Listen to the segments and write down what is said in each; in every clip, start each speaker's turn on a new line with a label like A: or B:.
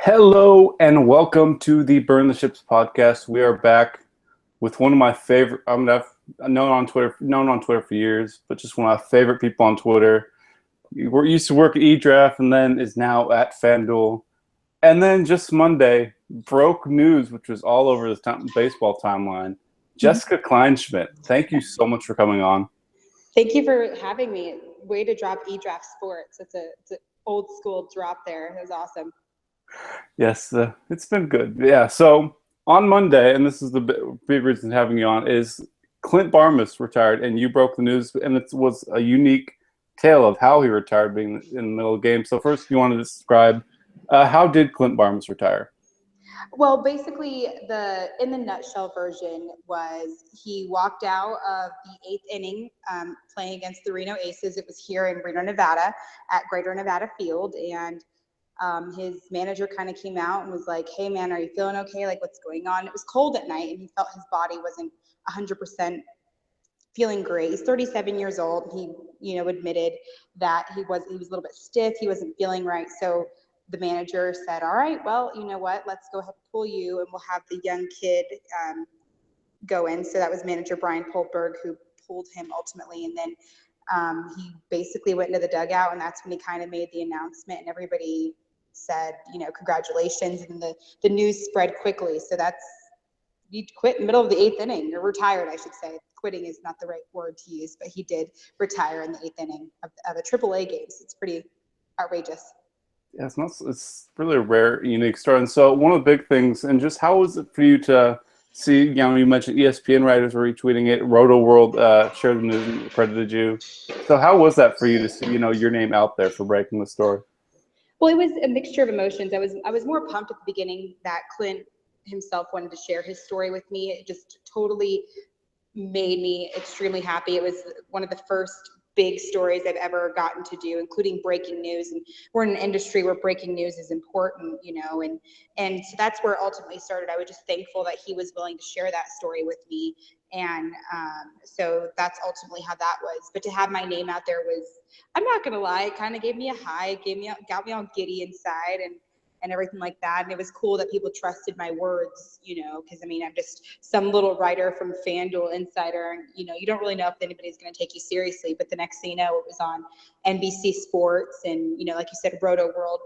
A: Hello and welcome to the Burn the Ships podcast. We are back with one of my favorite. I've known on Twitter for years, but just one of my favorite people on Twitter. Used to work at eDraft and then is now at FanDuel. And then just Monday broke news, which was all over the baseball timeline. Jessica Kleinschmidt, thank you so much for coming on.
B: Thank you for having me. Way to drop eDraft Sports. It's an old school drop there. It was awesome.
A: Yes, it's been good. Yeah, so on Monday, and this is the big reason having you on, is Clint Barmes retired, and you broke the news, and it was a unique tale of how he retired being in the middle of the game. So first, you want to describe how did Clint Barmes retire?
B: Well, basically, in the nutshell version was he walked out of the eighth inning playing against the Reno Aces. It was here in Reno, Nevada, at Greater Nevada Field, and his manager kind of came out and was like, "Hey, man, are you feeling okay? Like, what's going on?" It was cold at night, and he felt his body wasn't 100% feeling great. He's 37 years old. He, admitted that he was a little bit stiff. He wasn't feeling right. So the manager said, "All right, well, you know what? Let's go ahead and pull you, and we'll have the young kid go in." So that was manager Brian Polberg who pulled him ultimately, and then he basically went into the dugout, and that's when he kind of made the announcement, and everybody said, congratulations, and the news spread quickly. So he quit in the middle of the eighth inning, or retired, I should say. Quitting is not the right word to use, but he did retire in the eighth inning of a AAA game. So it's pretty outrageous.
A: Yeah, it's really a rare, unique story. And so one of the big things, and just how was it for you to see, you mentioned ESPN writers were retweeting it, Roto World shared the news and credited you. So how was that for you to see, your name out there for breaking the story?
B: Well, it was a mixture of emotions. I was more pumped at the beginning that Clint himself wanted to share his story with me. It just totally made me extremely happy. It was one of the first big stories I've ever gotten to do, including breaking news. And we're in an industry where breaking news is important, and so that's where it ultimately started. I was just thankful that he was willing to share that story with me. And so that's ultimately how that was. But to have my name out there was, I'm not going to lie, it kind of gave me a high, got me all giddy inside and everything like that. And it was cool that people trusted my words, because I'm just some little writer from FanDuel Insider. And, you don't really know if anybody's going to take you seriously. But the next thing you know, it was on NBC Sports. And, like you said, Roto World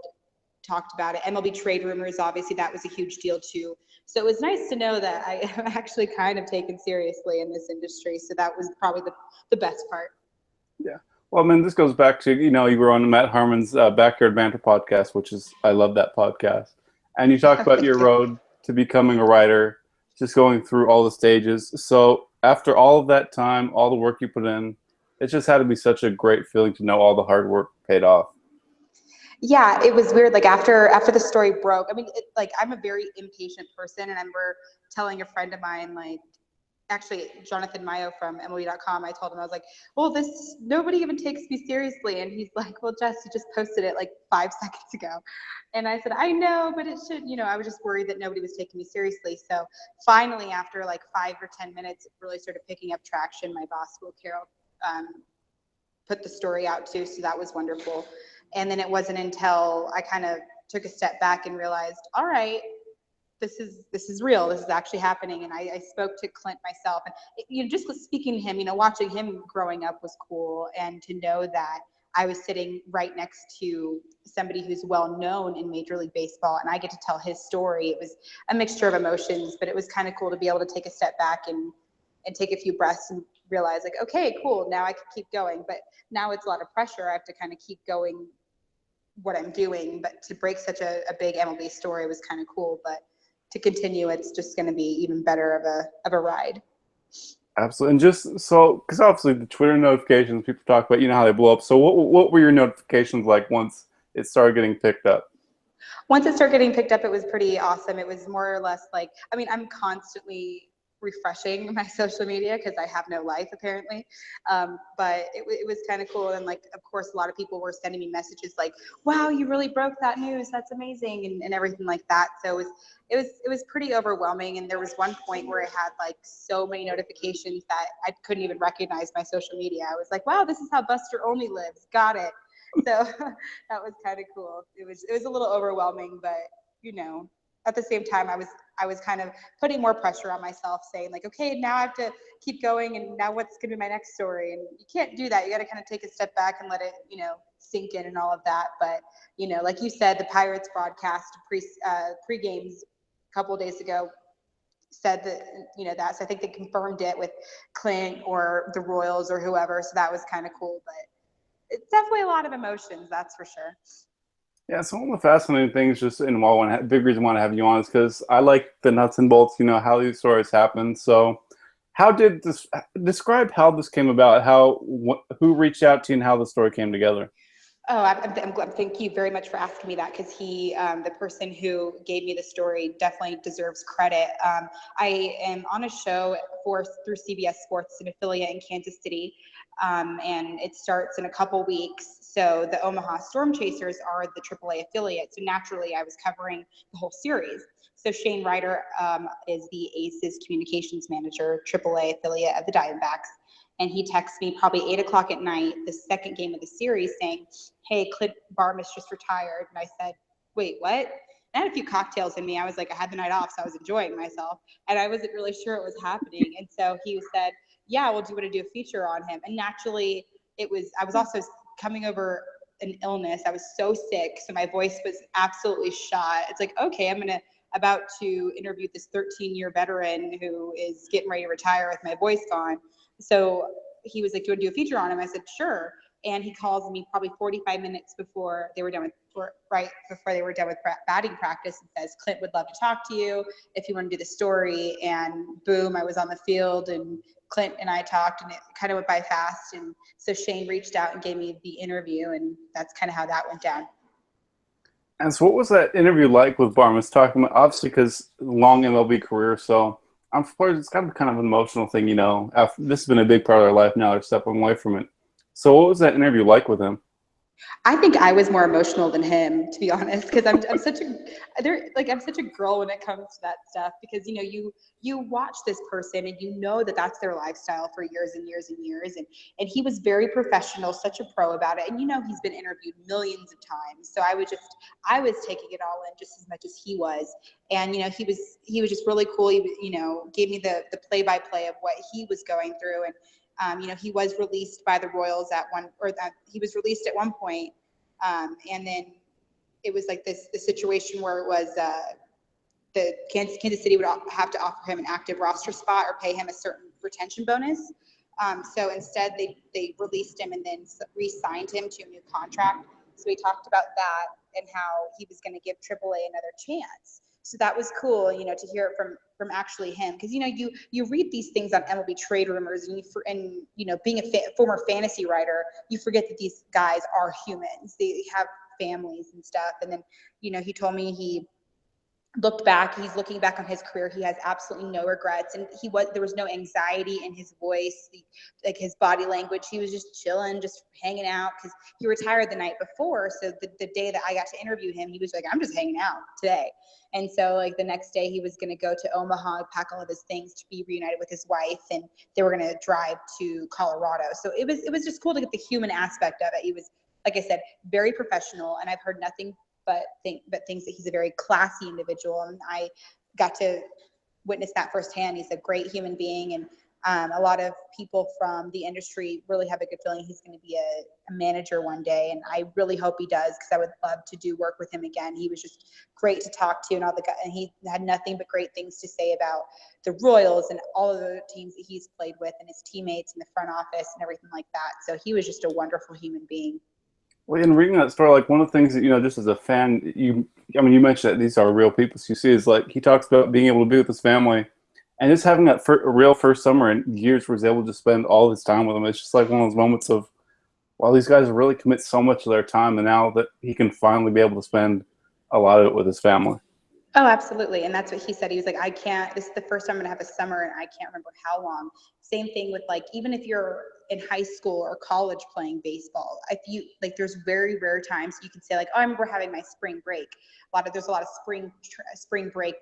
B: talked about it. MLB trade rumors, obviously, that was a huge deal, too. So it was nice to know that I am actually kind of taken seriously in this industry. So that was probably the best part.
A: Yeah. Well, this goes back to, you were on Matt Harmon's Backyard Banter podcast, I love that podcast. And you talked about your road to becoming a writer, just going through all the stages. So after all of that time, all the work you put in, it just had to be such a great feeling to know all the hard work paid off.
B: Yeah, it was weird. Like after the story broke, I'm a very impatient person, and I remember telling a friend of mine, actually Jonathan Mayo from MLB.com, I told him, I was like, well, nobody even takes me seriously. And he's like, well, Jess, you just posted it like 5 seconds ago. And I said, I know, but it should, I was just worried that nobody was taking me seriously. So finally, after like 5 or 10 minutes, it really started picking up traction. My boss, Will Carroll, put the story out too. So that was wonderful. And then it wasn't until I kind of took a step back and realized, all right, this is real. This is actually happening. And I spoke to Clint myself, and just speaking to him, watching him growing up was cool. And to know that I was sitting right next to somebody who's well known in Major League Baseball, and I get to tell his story. It was a mixture of emotions, but it was kind of cool to be able to take a step back and take a few breaths and realize, like, okay, cool, now I can keep going. But now it's a lot of pressure. I have to kind of keep going what I'm doing. But to break such a big MLB story was kind of cool. But to continue, it's just going to be even better of a ride.
A: Absolutely. And just so, because obviously the Twitter notifications, people talk about, how they blow up. So what were your notifications like once it started getting picked up?
B: Once it started getting picked up, it was pretty awesome. It was more or less like, I'm constantly refreshing my social media because I have no life apparently. But it was kind of cool. And of course, a lot of people were sending me messages like, wow, you really broke that news. That's amazing. And everything like that. So it was pretty overwhelming. And there was one point where I had so many notifications that I couldn't even recognize my social media. I was like, wow, this is how Buster Olney lives. Got it. So that was kind of cool. It was a little overwhelming, but at the same time, I was kind of putting more pressure on myself, saying like, okay, now I have to keep going, and now what's going to be my next story? And you can't do that. You got to kind of take a step back and let it, sink in and all of that. But like you said, the Pirates broadcast pre games a couple of days ago said that that. So I think they confirmed it with Clint or the Royals or whoever. So that was kind of cool. But it's definitely a lot of emotions, that's for sure.
A: Yeah, so one of the fascinating things, just in why big reason why I want to have you on is because I like the nuts and bolts, how these stories happen. So, how did this describe how this came about? Who reached out to you, and how the story came together?
B: Oh, I'm glad. Thank you very much for asking me that, because the person who gave me the story, definitely deserves credit. I am on a show through CBS Sports, an affiliate in Kansas City, and it starts in a couple weeks. So the Omaha Storm Chasers are the AAA affiliate. So naturally, I was covering the whole series. So Shane Ryder is the Aces communications manager, AAA affiliate of the Diamondbacks. And he texts me probably 8 o'clock at night, the second game of the series, saying, hey, Clint Barmes just retired. And I said, wait, what? And I had a few cocktails in me. I was like, I had the night off, so I was enjoying myself. And I wasn't really sure it was happening. And so he said, yeah, well, do you want to do a feature on him? And naturally, I was also coming over an illness. I was so sick. So my voice was absolutely shot. It's like, okay, I'm about to interview this 13-year veteran who is getting ready to retire with my voice gone. So he was like, do you want to do a feature on him? I said, sure. And he calls me probably 45 minutes before they were done with batting practice, and says, Clint would love to talk to you if you want to do the story. And boom, I was on the field, and Clint and I talked, and it kind of went by fast. And so Shane reached out and gave me the interview, and that's kind of how that went down.
A: And so, what was that interview like with Barmes? Talking about, obviously, because long MLB career, so I'm surprised it's kind of an emotional thing, After, this has been a big part of their life now; they're stepping away from it. So, what was that interview like with him?
B: I think I was more emotional than him, to be honest, because I'm such a girl when it comes to that stuff, because you watch this person and that that's their lifestyle for years and years and years, and he was very professional, such a pro about it, and he's been interviewed millions of times, so I was taking it all in just as much as he was, and he was just really cool. He gave me the play by play of what he was going through, and he was released by the Royals he was released at one point, and then it was like this situation where it was the Kansas City would have to offer him an active roster spot or pay him a certain retention bonus. So instead, they released him and then re-signed him to a new contract. So we talked about that and how he was going to give AAA another chance. So that was cool, to hear it from actually him, because you read these things on MLB trade rumors, and being a former fantasy writer, you forget that these guys are humans. They have families and stuff. And then he told me he's looking back on his career, he has absolutely no regrets, and there was no anxiety in his voice, like his body language. He was just chilling, just hanging out, because he retired the night before. So the day that I got to interview him, he was like, I'm just hanging out today. And so like the next day he was going to go to Omaha, pack all of his things to be reunited with his wife, and they were going to drive to Colorado. So it was just cool to get the human aspect of it. He was, like I said, very professional, and I've heard nothing but things that he's a very classy individual, and I got to witness that firsthand. He's a great human being, and a lot of people from the industry really have a good feeling he's going to be a manager one day, and I really hope he does, because I would love to do work with him again. He was just great to talk to, and and he had nothing but great things to say about the Royals and all of the teams that he's played with, and his teammates in the front office and everything like that. So he was just a wonderful human being.
A: Well, in reading that story, like one of the things that just as a fan, you mentioned that these are real people. So you see, is like he talks about being able to be with his family, and just having that real first summer in years where he's able to spend all his time with them. It's just like one of those moments of, wow, these guys really commit so much of their time, and now that he can finally be able to spend a lot of it with his family.
B: Oh, absolutely. And that's what he said. He was like, this is the first time I'm gonna have a summer, and I can't remember how long. Same thing with, like, even if you're in high school or college playing baseball, if you like, there's very rare times you can say like, oh, I remember having my spring break. There's a lot of spring break,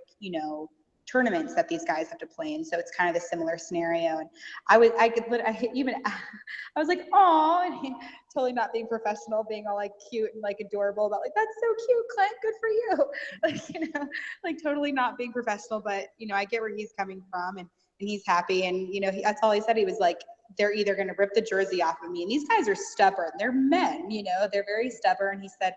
B: tournaments that these guys have to play in. So it's kind of a similar scenario. And I was like, oh, and he, totally not being professional, being all like cute and like adorable about like, that's so cute, Clint, good for you. Like, you know, like totally not being professional, but you know, I get where he's coming from, and he's happy. And, you know, that's all he said. He was like, they're either going to rip the jersey off of me. And these guys are stubborn. They're men, you know, they're very stubborn. He said,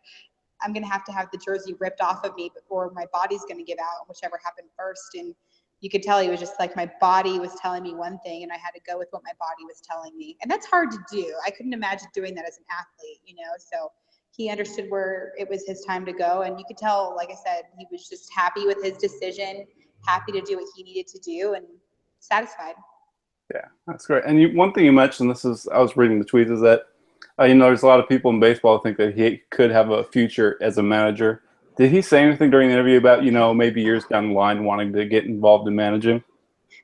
B: I'm going to have the jersey ripped off of me before my body's going to give out, whichever happened first. And you could tell he was just like, my body was telling me one thing and I had to go with what my body was telling me. And that's hard to do. I couldn't imagine doing that as an athlete, you know? So he understood where it was his time to go. And you could tell, like I said, he was just happy with his decision, happy to do what he needed to do, and satisfied.
A: Yeah, that's great. And one thing you mentioned, I was reading the tweets, is that you know, there's a lot of people in baseball who think that he could have a future as a manager. Did he say anything during the interview about, you know, maybe years down the line wanting to get involved in managing?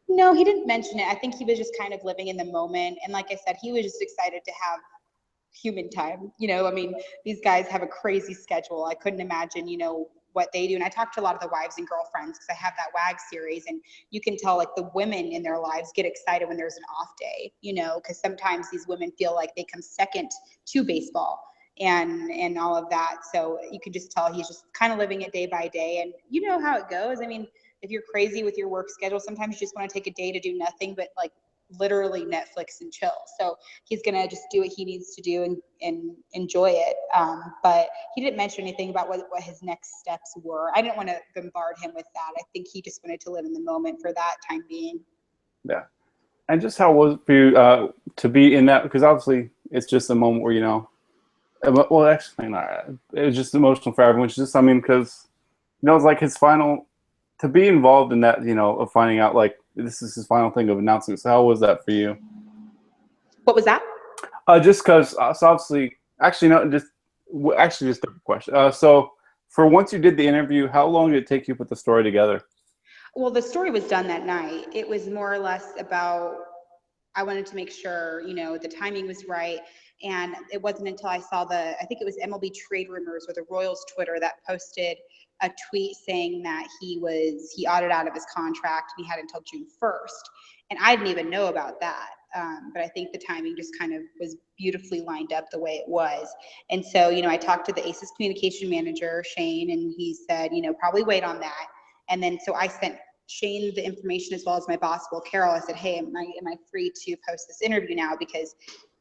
B: No, he didn't mention it. I think he was just kind of living in the moment. And like I said, he was just excited to have human time. You know, I mean, these guys have a crazy schedule. I couldn't imagine, you know, what they do. And I talked to a lot of the wives and girlfriends because I have that WAG series, and you can tell like the women in their lives get excited when there's an off day, you know, because sometimes these women feel like they come second to baseball and all of that. So you can just tell he's just kind of living it day by day. And you know how it goes. I mean, if you're crazy with your work schedule, sometimes you just want to take a day to do nothing but like literally Netflix and chill. So he's gonna just do what he needs to do and enjoy it. But he didn't mention anything about what his next steps were. I didn't want to bombard him with that. I think he just wanted to live in the moment for that time being.
A: Yeah. And just how was it for you to be in that? Because obviously it's just a moment where, you know, well, actually, not. It was just emotional for everyone. It's just, I mean, because, you know, it's like his final, to be involved in that, you know, of finding out like this is his final thing of announcing. So how was that for you?
B: What was that?
A: Just because, so obviously, actually, no, just a question. So for once you did the interview, how long did it take you to put the story together?
B: Well, the story was done that night. It was more or less about, I wanted to make sure, you know, the timing was right. And it wasn't until I saw I think it was MLB Trade Rumors or the Royals Twitter that posted a tweet saying that he opted out of his contract and he had until June 1st. And I didn't even know about that. But I think the timing just kind of was beautifully lined up the way it was. And so, you know, I talked to the Aces communication manager, Shane, and he said, you know, probably wait on that. And then so I sent Shane the information as well as my boss, Will Carroll. I said, hey, am I free to post this interview now? Because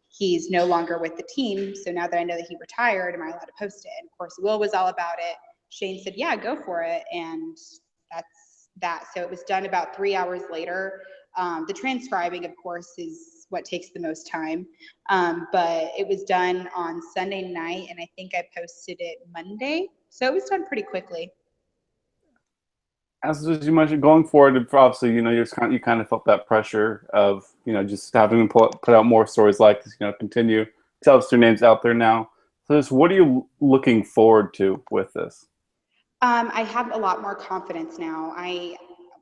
B: he's no longer with the team. So now that I know that he retired, am I allowed to post it? And of course, Will was all about it. Shane said, yeah, go for it. And that's that. So it was done about 3 hours later. The transcribing, of course, is what takes the most time. But it was done on Sunday night, and I think I posted it Monday. So it was done pretty quickly.
A: As you mentioned, going forward, obviously, you know, you kind of felt that pressure of, you know, just having to put out more stories like this, you know, continue. Tell us your names out there now. So just what are you looking forward to with this?
B: I have a lot more confidence now.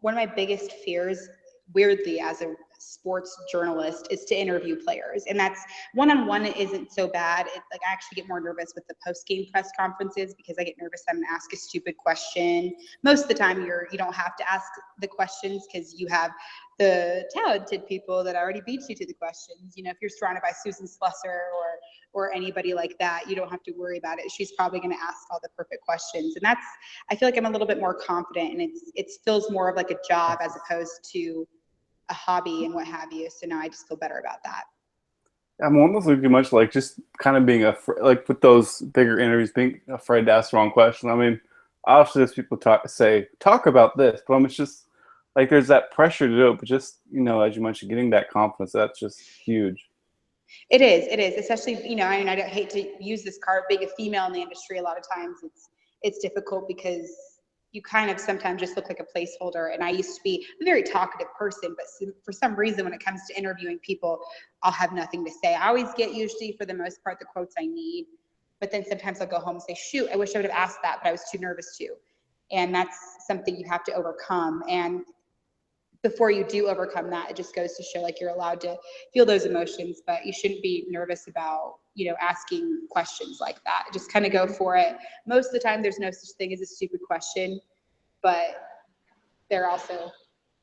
B: One of my biggest fears, weirdly, as a sports journalist, is to interview players, and that's one-on-one isn't so bad. It's like I actually get more nervous with the post-game press conferences because I get nervous I'm gonna ask a stupid question. Most of the time, you don't have to ask the questions because you have the talented people that already beat you to the questions. You know, if you're surrounded by Susan Slusser or anybody like that, you don't have to worry about it. She's probably going to ask all the perfect questions. And I feel like I'm a little bit more confident, and it feels more of like a job as opposed to a hobby and what have you. So now I just feel better about that.
A: I'm almost looking much like just kind of being like with those bigger interviews, being afraid to ask the wrong question. I mean, obviously, as people talk about this, but it's just like there's that pressure to do it. But just, you know, as you mentioned, getting that confidence, that's just huge.
B: It is, especially, you know, I mean, I don't hate to use this card, being a female in the industry, a lot of times it's difficult because you kind of sometimes just look like a placeholder. And I used to be a very talkative person, but for some reason, when it comes to interviewing people, I'll have nothing to say. I always get, usually for the most part, the quotes I need, but then sometimes I'll go home and say, shoot, I wish I would have asked that, but I was too nervous to. And that's something you have to overcome. And before you do overcome that, it just goes to show like you're allowed to feel those emotions, but you shouldn't be nervous about, you know, asking questions like that. Just kind of go for it. Most of the time, there's no such thing as a stupid question, but there also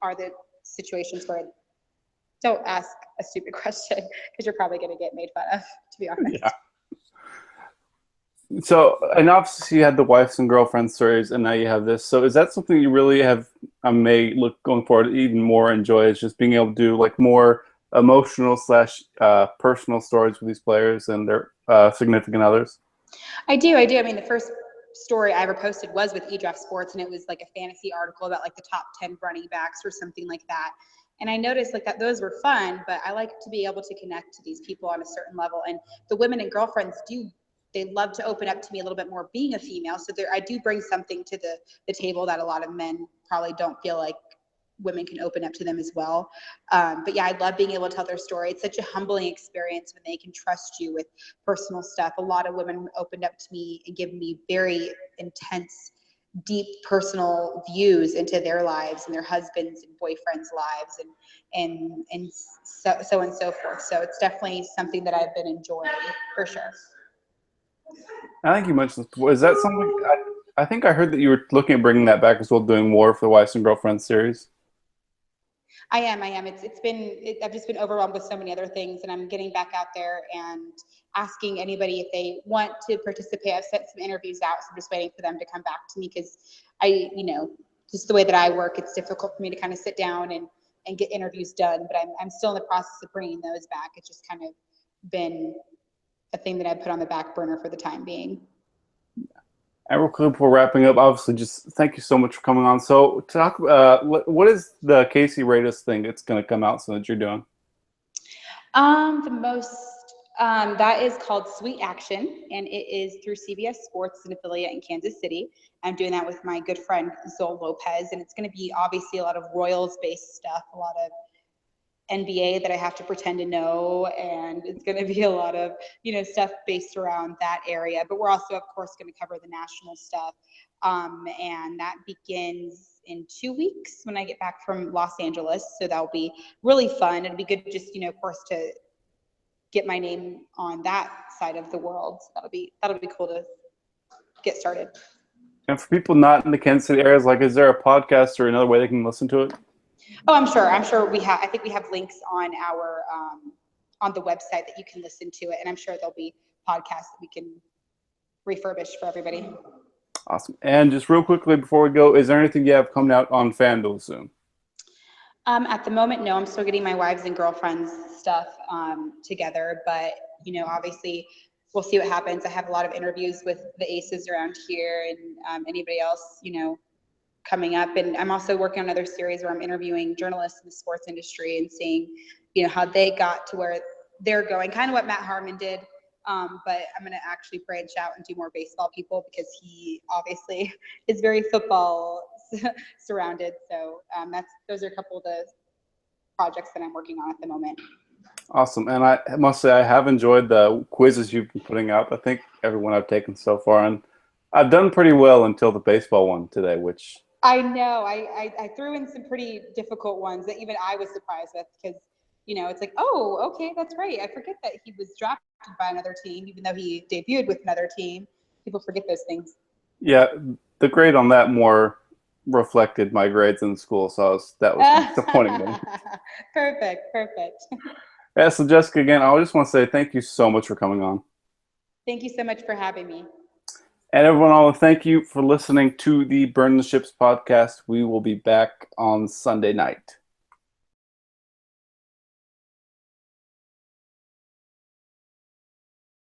B: are the situations where don't ask a stupid question because you're probably going to get made fun of, to be honest.
A: Yeah. So, and obviously you had the wives and girlfriends stories, and now you have this. So, is that something you really have, may look going forward even more enjoy, is just being able to do like more emotional slash personal stories with these players and their significant others?
B: I do. I mean, the first story I ever posted was with eDraft Sports, and it was like a fantasy article about like the top 10 running backs or something like that. And I noticed like that those were fun, but I like to be able to connect to these people on a certain level. And the women and girlfriends they love to open up to me a little bit more being a female. So I do bring something to the table that a lot of men probably don't feel like women can open up to them as well. But yeah, I love being able to tell their story. It's such a humbling experience when they can trust you with personal stuff. A lot of women opened up to me and give me very intense, deep personal views into their lives and their husbands and boyfriends' lives and so and so forth. So it's definitely something that I've been enjoying for sure.
A: I think you mentioned this before. Is that something? I think I heard that you were looking at bringing that back as well, doing more for the wives and girlfriends series.
B: I am. I've just been overwhelmed with so many other things, and I'm getting back out there and asking anybody if they want to participate. I've sent some interviews out, so I'm just waiting for them to come back to me because just the way that I work, it's difficult for me to kind of sit down and get interviews done. But I'm still in the process of bringing those back. It's just kind of been a thing that I put on the back burner for the time being.
A: And real quick before wrapping up, obviously, just thank you so much for coming on. So, talk. What is the Casey Radis thing that's going to come out soon that you're doing?
B: That is called Sweet Action, and it is through CBS Sports, an affiliate in Kansas City. I'm doing that with my good friend Zol Lopez, and it's going to be obviously a lot of Royals-based stuff, a lot of NBA that I have to pretend to know, and it's going to be a lot of stuff based around that area. But we're also, of course, going to cover the national stuff, and that begins in 2 weeks when I get back from Los Angeles. So that'll be really fun. It'll be good, just of course, to get my name on that side of the world. So that'll be cool to get started.
A: And for people not in the Kansas City areas, like, is there a podcast or another way they can listen to it?
B: Oh, I'm sure I think we have links on our on the website that you can listen to it, and I'm sure there'll be podcasts that we can refurbish for everybody.
A: Awesome. And just real quickly before we go, is there anything you have coming out on FanDuel soon?
B: At the moment, no. I'm still getting my wives and girlfriends stuff together, but obviously we'll see what happens. I have a lot of interviews with the aces around here and anybody else coming up, and I'm also working on another series where I'm interviewing journalists in the sports industry and seeing how they got to where they're going, kind of what Matt Harmon did, but I'm going to actually branch out and do more baseball people because he obviously is very football surrounded. So those are a couple of the projects that I'm working on at the moment.
A: Awesome. And I must say I have enjoyed the quizzes you've been putting out. I think everyone I've taken so far, and I've done pretty well until the baseball one today, which
B: I know. I threw in some pretty difficult ones that even I was surprised with because, it's like, oh, okay, that's right. I forget that he was drafted by another team, even though he debuted with another team. People forget those things.
A: Yeah, the grade on that more reflected my grades in school, so that was disappointing me.
B: Perfect.
A: Yeah, so Jessica, again, I just want to say thank you so much for coming on.
B: Thank you so much for having me.
A: And everyone, I want to thank you for listening to the Burn the Ships podcast. We will be back on Sunday night.